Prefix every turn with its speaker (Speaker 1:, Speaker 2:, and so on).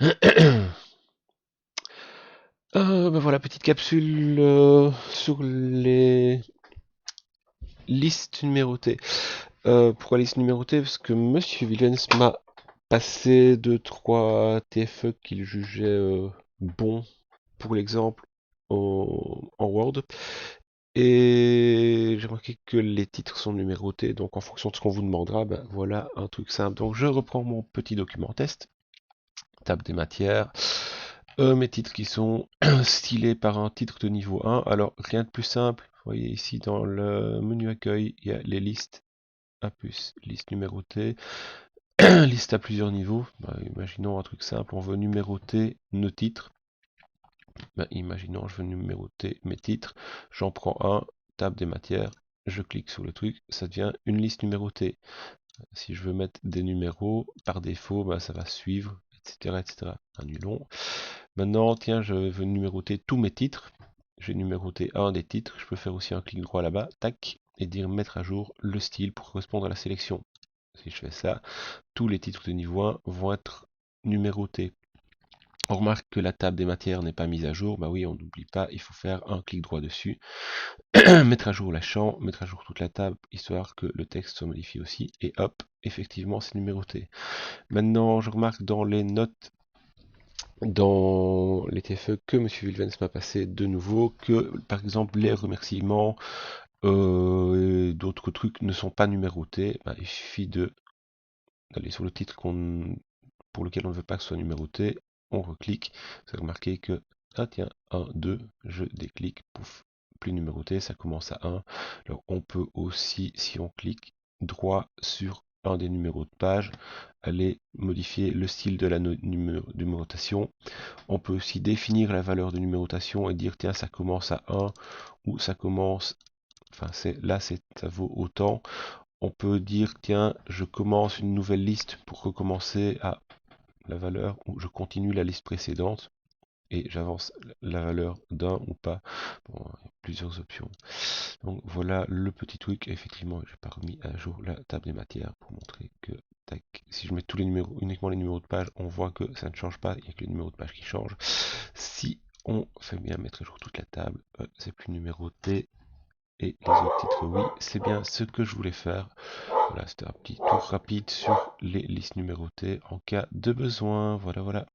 Speaker 1: Ben voilà, petite capsule sur les listes numérotées. Pourquoi listes numérotées? Parce que Monsieur Willens m'a passé deux trois TFE qu'il jugeait bons pour l'exemple en Word. Et j'ai remarqué que les titres sont numérotés, donc en fonction de ce qu'on vous demandera, ben voilà un truc simple. Donc je reprends mon petit document test, table des matières, mes titres qui sont stylés par un titre de niveau 1. Alors rien de plus simple, vous voyez ici dans le menu accueil, il y a les listes A+, liste numérotée, liste à plusieurs niveaux. Ben, imaginons un truc simple, on veut numéroter nos titres. Ben, imaginons je veux numéroter mes titres, j'en prends un, table des matières, je clique sur le truc, ça devient une liste numérotée. Si je veux mettre des numéros, par défaut, ben, ça va suivre, etc., etc. Annulons. Maintenant, tiens, je veux numéroter tous mes titres. J'ai numéroté un des titres. Je peux faire aussi un clic droit là-bas, tac, et dire mettre à jour le style pour correspondre à la sélection. Si je fais ça, tous les titres de niveau 1 vont être numérotés. On remarque que la table des matières n'est pas mise à jour. Bah oui, on n'oublie pas, il faut faire un clic droit dessus. Mettre à jour la champ, mettre à jour toute la table, histoire que le texte soit modifié aussi. Et hop, effectivement, c'est numéroté. Maintenant, je remarque dans les notes, dans les TFE que M. Wilvens m'a passé de nouveau, que par exemple les remerciements, d'autres trucs ne sont pas numérotés. Ben, il suffit d'aller sur le titre pour lequel on ne veut pas que ce soit numéroté, on reclique, vous avez remarqué que, ah tiens, 1, 2, je déclique, pouf, plus numéroté, ça commence à 1. Alors on peut aussi, si on clique droit sur un des numéros de page, aller modifier le style de la numérotation. On peut aussi définir la valeur de numérotation et dire tiens ça commence à 1 ou ça commence, enfin là ça vaut autant. On peut dire tiens je commence une nouvelle liste pour recommencer à la valeur ou je continue la liste précédente et j'avance la valeur d'un ou pas. Bon, il y a plusieurs options. Donc voilà le petit truc. Effectivement, j'ai pas remis à jour la table des matières pour montrer que tac, si je mets tous les numéros, uniquement les numéros de page, on voit que ça ne change pas, il n'y a que les numéros de page qui changent. Si on fait bien mettre à jour toute la table, c'est plus numéroté. Et les autres titres, oui, c'est bien ce que je voulais faire. Voilà, c'était un petit tour rapide sur les listes numérotées en cas de besoin. Voilà, voilà.